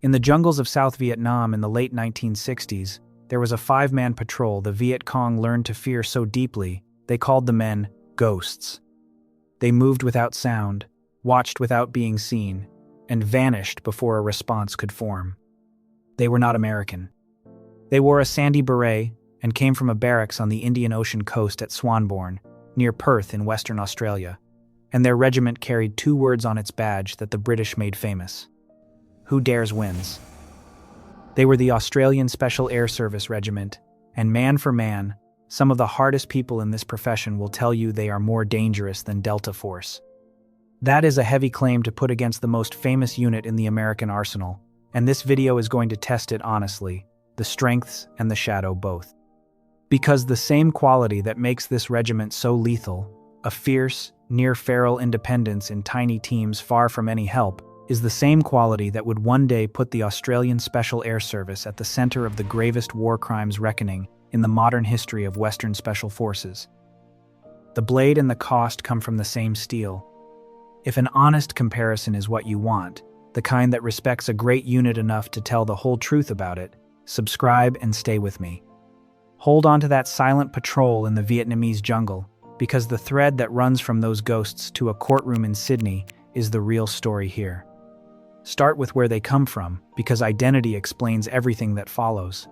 In the jungles of South Vietnam in the late 1960s, there was a 5-man patrol the Viet Cong learned to fear so deeply, they called the men ghosts. They moved without sound, watched without being seen, and vanished before a response could form. They were not American. They wore a sandy beret and came from a barracks on the Indian Ocean coast at Swanbourne, near Perth in Western Australia, and their regiment carried 2 words on its badge that the British made famous: "Who dares wins." They were the Australian Special Air Service Regiment, and man for man, some of the hardest people in this profession will tell you they are more dangerous than Delta Force. That is a heavy claim to put against the most famous unit in the American arsenal, and this video is going to test it honestly, the strengths and the shadow both. Because the same quality that makes this regiment so lethal, a fierce, near-feral independence in tiny teams far from any help, is the same quality that would one day put the Australian Special Air Service at the center of the gravest war crimes reckoning in the modern history of Western Special Forces. The blade and the cost come from the same steel. If an honest comparison is what you want, the kind that respects a great unit enough to tell the whole truth about it, subscribe and stay with me. Hold on to that silent patrol in the Vietnamese jungle, because the thread that runs from those ghosts to a courtroom in Sydney is the real story here. Start with where they come from, because identity explains everything that follows.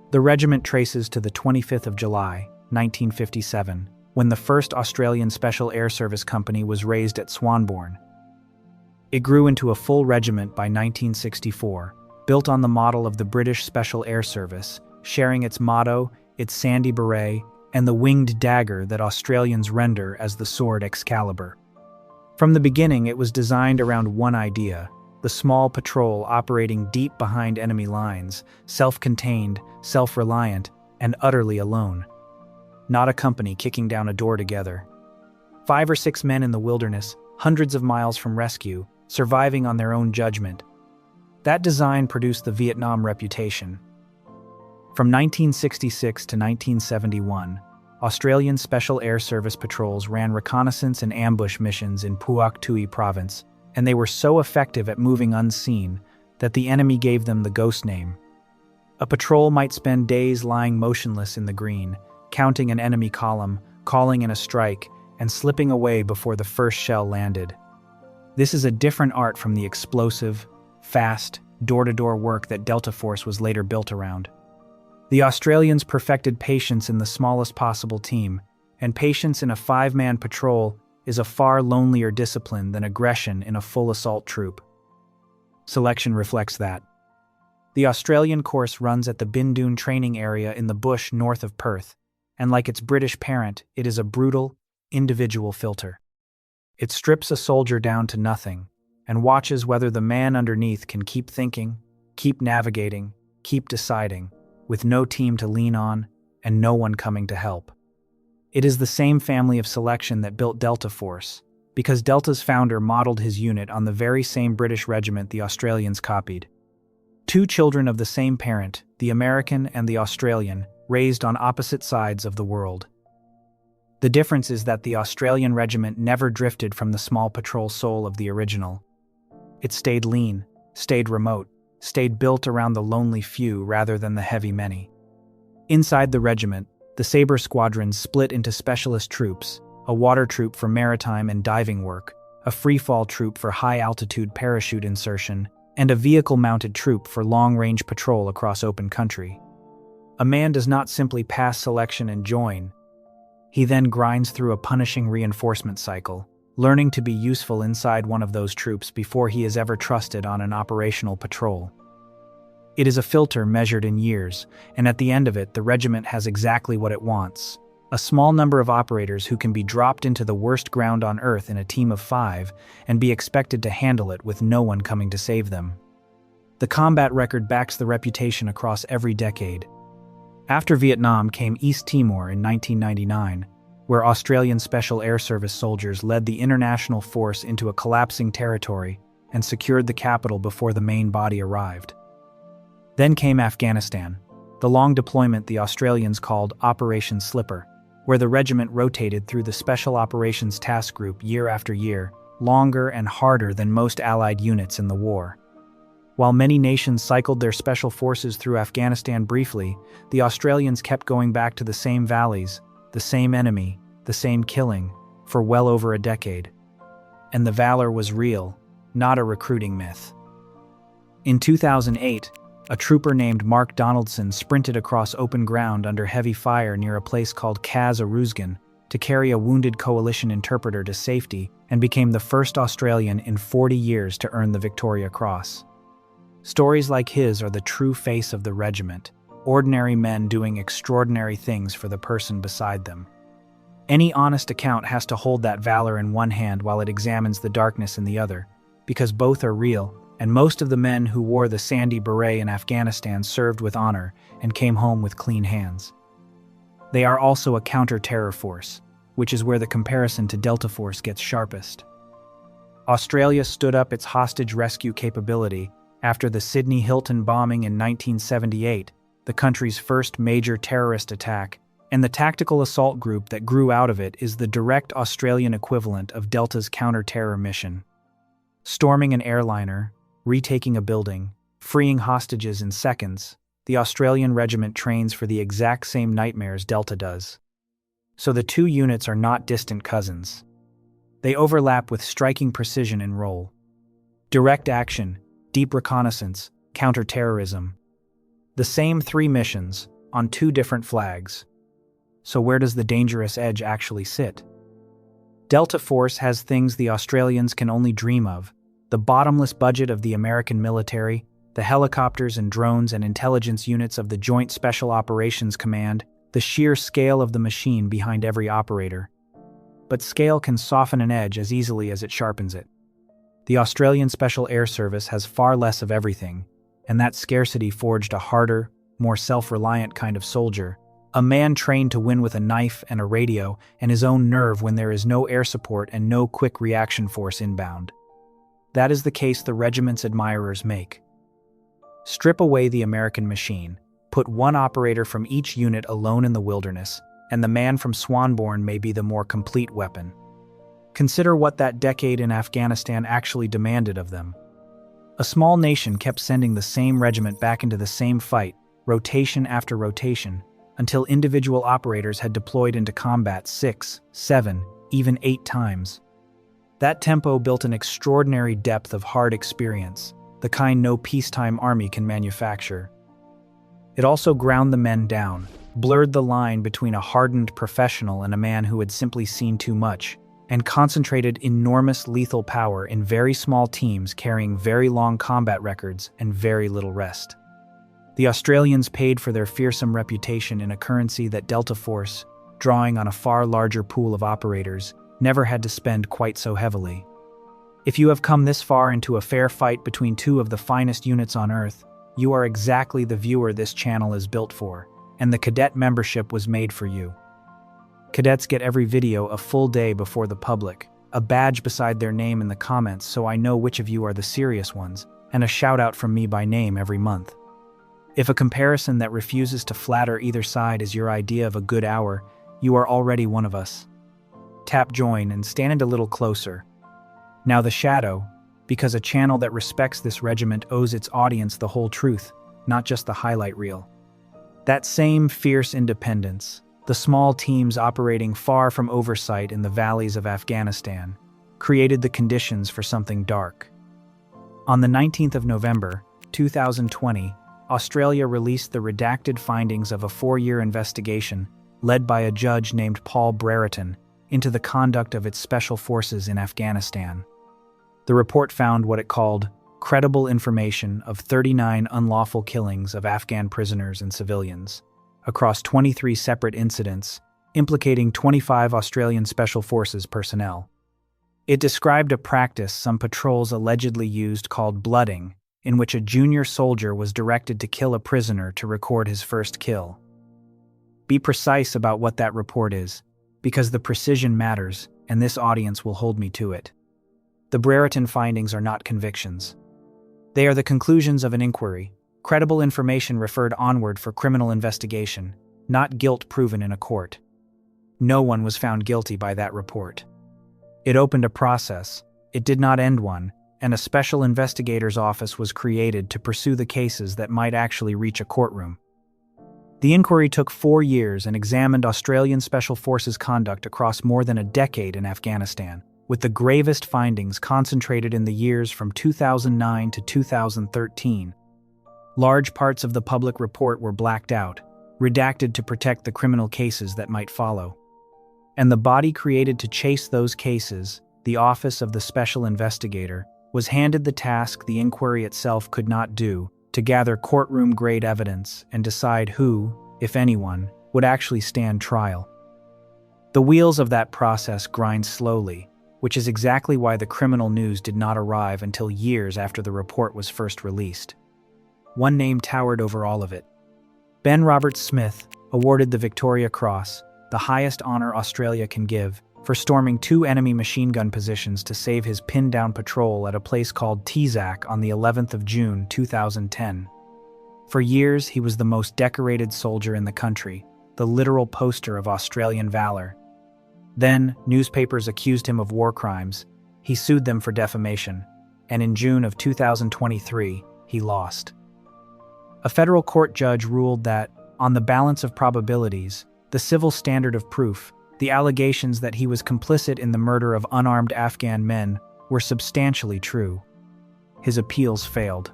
The regiment traces to the 25th of July, 1957, when the first Australian Special Air Service Company was raised at Swanbourne. It grew into a full regiment by 1964, built on the model of the British Special Air Service, sharing its motto, its sandy beret, and the winged dagger that Australians render as the sword Excalibur. From the beginning, it was designed around one idea: the small patrol operating deep behind enemy lines, self-contained, self-reliant, and utterly alone. Not a company kicking down a door together. 5 or 6 men in the wilderness, hundreds of miles from rescue, surviving on their own judgment. That design produced the Vietnam reputation. From 1966 to 1971, Australian Special Air Service patrols ran reconnaissance and ambush missions in Puoc Tuy province, and they were so effective at moving unseen that the enemy gave them the ghost name. A patrol might spend days lying motionless in the green, counting an enemy column, calling in a strike, and slipping away before the first shell landed. This is a different art from the explosive, fast, door-to-door work that Delta Force was later built around. The Australians perfected patience in the smallest possible team, and patience in a 5-man patrol is a far lonelier discipline than aggression in a full assault troop. Selection reflects that. The Australian course runs at the Bindoon training area in the bush north of Perth, and like its British parent, it is a brutal, individual filter. It strips a soldier down to nothing, and watches whether the man underneath can keep thinking, keep navigating, keep deciding, with no team to lean on, and no one coming to help. It is the same family of selection that built Delta Force, because Delta's founder modeled his unit on the very same British regiment the Australians copied. 2 children of the same parent, the American and the Australian, raised on opposite sides of the world. The difference is that the Australian regiment never drifted from the small patrol soul of the original. It stayed lean, stayed remote, stayed built around the lonely few rather than the heavy many. Inside the regiment, the Sabre squadrons split into specialist troops, a water troop for maritime and diving work, a free-fall troop for high-altitude parachute insertion, and a vehicle-mounted troop for long-range patrol across open country. A man does not simply pass selection and join. He then grinds through a punishing reinforcement cycle, learning to be useful inside one of those troops before he is ever trusted on an operational patrol. It is a filter measured in years, and at the end of it, the regiment has exactly what it wants: a small number of operators who can be dropped into the worst ground on Earth in a team of 5 and be expected to handle it with no one coming to save them. The combat record backs the reputation across every decade. After Vietnam came East Timor in 1999, where Australian Special Air Service soldiers led the international force into a collapsing territory and secured the capital before the main body arrived. Then came Afghanistan, the long deployment the Australians called Operation Slipper, where the regiment rotated through the Special Operations Task Group year after year, longer and harder than most Allied units in the war. While many nations cycled their special forces through Afghanistan briefly, the Australians kept going back to the same valleys, the same enemy, the same killing, for well over a decade. And the valor was real, not a recruiting myth. In 2008, a trooper named Mark Donaldson sprinted across open ground under heavy fire near a place called Kaz Aruzgan to carry a wounded coalition interpreter to safety and became the first Australian in 40 years to earn the Victoria Cross. Stories like his are the true face of the regiment, ordinary men doing extraordinary things for the person beside them. Any honest account has to hold that valor in one hand while it examines the darkness in the other, because both are real, and most of the men who wore the sandy beret in Afghanistan served with honor and came home with clean hands. They are also a counter-terror force, which is where the comparison to Delta Force gets sharpest. Australia stood up its hostage rescue capability after the Sydney Hilton bombing in 1978, the country's first major terrorist attack, and the tactical assault group that grew out of it is the direct Australian equivalent of Delta's counter-terror mission. Storming an airliner, retaking a building, freeing hostages in seconds, the Australian regiment trains for the exact same nightmares Delta does. So the two units are not distant cousins. They overlap with striking precision in role. Direct action, deep reconnaissance, counter-terrorism. The same three missions, on two different flags. So where does the dangerous edge actually sit? Delta Force has things the Australians can only dream of: the bottomless budget of the American military, the helicopters and drones and intelligence units of the Joint Special Operations Command, the sheer scale of the machine behind every operator. But scale can soften an edge as easily as it sharpens it. The Australian Special Air Service has far less of everything, and that scarcity forged a harder, more self-reliant kind of soldier, a man trained to win with a knife and a radio and his own nerve when there is no air support and no quick reaction force inbound. That is the case the regiment's admirers make. Strip away the American machine, put one operator from each unit alone in the wilderness, and the man from Swanbourne may be the more complete weapon. Consider what that decade in Afghanistan actually demanded of them. A small nation kept sending the same regiment back into the same fight, rotation after rotation, until individual operators had deployed into combat 6, 7, even 8 times. That tempo built an extraordinary depth of hard experience, the kind no peacetime army can manufacture. It also ground the men down, blurred the line between a hardened professional and a man who had simply seen too much, and concentrated enormous lethal power in very small teams carrying very long combat records and very little rest. The Australians paid for their fearsome reputation in a currency that Delta Force, drawing on a far larger pool of operators, never had to spend quite so heavily. If you have come this far into a fair fight between two of the finest units on Earth, you are exactly the viewer this channel is built for, and the cadet membership was made for you. Cadets get every video a full day before the public, a badge beside their name in the comments so I know which of you are the serious ones, and a shout out from me by name every month. If a comparison that refuses to flatter either side is your idea of a good hour, you are already one of us. Tap join and stand a little closer. Now the shadow, because a channel that respects this regiment owes its audience the whole truth, not just the highlight reel. That same fierce independence, the small teams operating far from oversight in the valleys of Afghanistan, created the conditions for something dark. On the 19th of November, 2020, Australia released the redacted findings of a 4-year investigation led by a judge named Paul Brereton into the conduct of its special forces in Afghanistan. The report found what it called credible information of 39 unlawful killings of Afghan prisoners and civilians across 23 separate incidents implicating 25 Australian Special Forces personnel. It described a practice some patrols allegedly used called blooding, in which a junior soldier was directed to kill a prisoner to record his first kill. Be precise about what that report is, because the precision matters, and this audience will hold me to it. The Brereton findings are not convictions. They are the conclusions of an inquiry, credible information referred onward for criminal investigation, not guilt proven in a court. No one was found guilty by that report. It opened a process, it did not end one, and a special investigator's office was created to pursue the cases that might actually reach a courtroom. The inquiry took 4 years and examined Australian Special Forces conduct across more than a decade in Afghanistan, with the gravest findings concentrated in the years from 2009 to 2013. Large parts of the public report were blacked out, redacted to protect the criminal cases that might follow. And the body created to chase those cases, the Office of the Special Investigator, was handed the task the inquiry itself could not do, to gather courtroom-grade evidence and decide who, if anyone, would actually stand trial. The wheels of that process grind slowly, which is exactly why the criminal news did not arrive until years after the report was first released. One name towered over all of it. Ben Robert Smith, awarded the Victoria Cross, the highest honor Australia can give, for storming 2 enemy machine gun positions to save his pinned-down patrol at a place called Tizak on the 11th of June 2010. For years, he was the most decorated soldier in the country, the literal poster of Australian valor. Then, newspapers accused him of war crimes. He sued them for defamation, and in June of 2023, he lost. A federal court judge ruled that, on the balance of probabilities, the civil standard of proof, the allegations that he was complicit in the murder of unarmed Afghan men were substantially true. His appeals failed.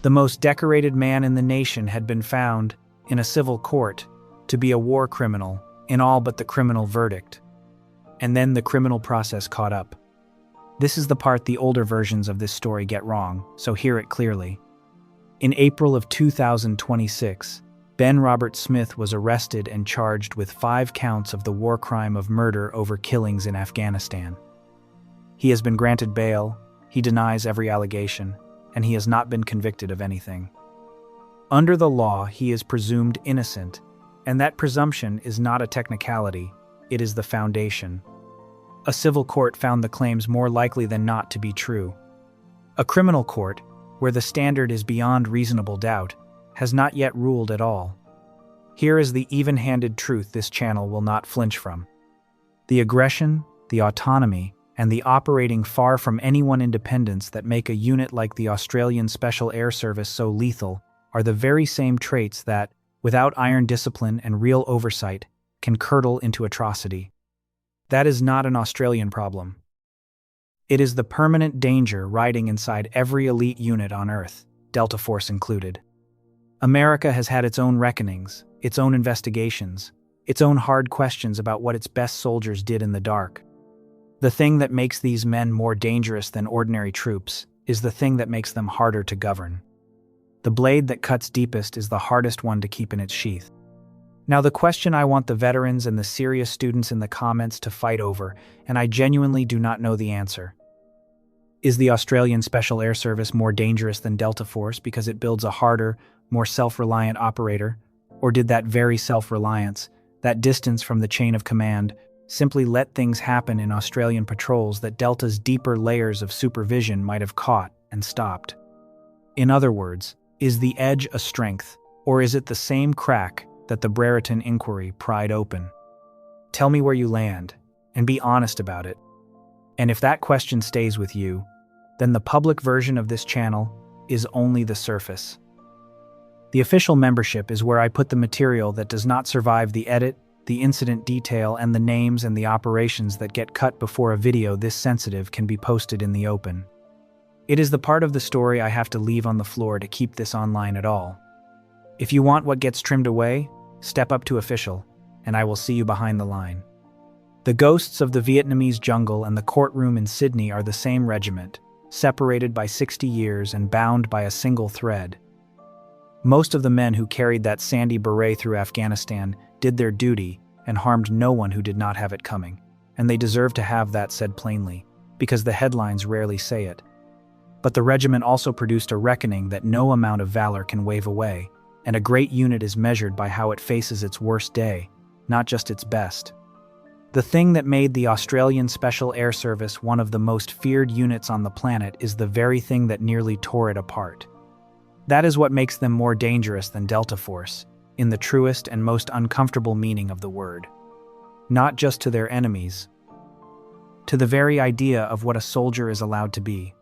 The most decorated man in the nation had been found, in a civil court, to be a war criminal, in all but the criminal verdict. And then the criminal process caught up. This is the part the older versions of this story get wrong, so hear it clearly. In April of 2026, Ben Robert Smith was arrested and charged with 5 counts of the war crime of murder over killings in Afghanistan. He has been granted bail, he denies every allegation, and he has not been convicted of anything. Under the law, he is presumed innocent, and that presumption is not a technicality, it is the foundation. A civil court found the claims more likely than not to be true. A criminal court, where the standard is beyond reasonable doubt, has not yet ruled at all. Here is the even-handed truth this channel will not flinch from. The aggression, the autonomy, and the operating far from anyone independence that make a unit like the Australian Special Air Service so lethal are the very same traits that, without iron discipline and real oversight, can curdle into atrocity. That is not an Australian problem. It is the permanent danger riding inside every elite unit on Earth, Delta Force included. America has had its own reckonings, its own investigations, its own hard questions about what its best soldiers did in the dark. The thing that makes these men more dangerous than ordinary troops is the thing that makes them harder to govern. The blade that cuts deepest is the hardest one to keep in its sheath. Now, the question I want the veterans and the serious students in the comments to fight over, and I genuinely do not know the answer. Is the Australian Special Air Service more dangerous than Delta Force because it builds a harder, more self-reliant operator? Or did that very self-reliance, that distance from the chain of command, simply let things happen in Australian patrols that Delta's deeper layers of supervision might have caught and stopped? In other words, is the edge a strength, or is it the same crack that the Brereton inquiry pried open? Tell me where you land, and be honest about it. And if that question stays with you, then the public version of this channel is only the surface. The official membership is where I put the material that does not survive the edit, the incident detail, and the names and the operations that get cut before a video this sensitive can be posted in the open. It is the part of the story I have to leave on the floor to keep this online at all. If you want what gets trimmed away, step up to official, and I will see you behind the line. The ghosts of the Vietnamese jungle and the courtroom in Sydney are the same regiment, separated by 60 years and bound by a single thread. Most of the men who carried that sandy beret through Afghanistan did their duty and harmed no one who did not have it coming, and they deserve to have that said plainly, because the headlines rarely say it. But the regiment also produced a reckoning that no amount of valor can wave away, and a great unit is measured by how it faces its worst day, not just its best. The thing that made the Australian Special Air Service one of the most feared units on the planet is the very thing that nearly tore it apart. That is what makes them more dangerous than Delta Force, in the truest and most uncomfortable meaning of the word. Not just to their enemies, to the very idea of what a soldier is allowed to be.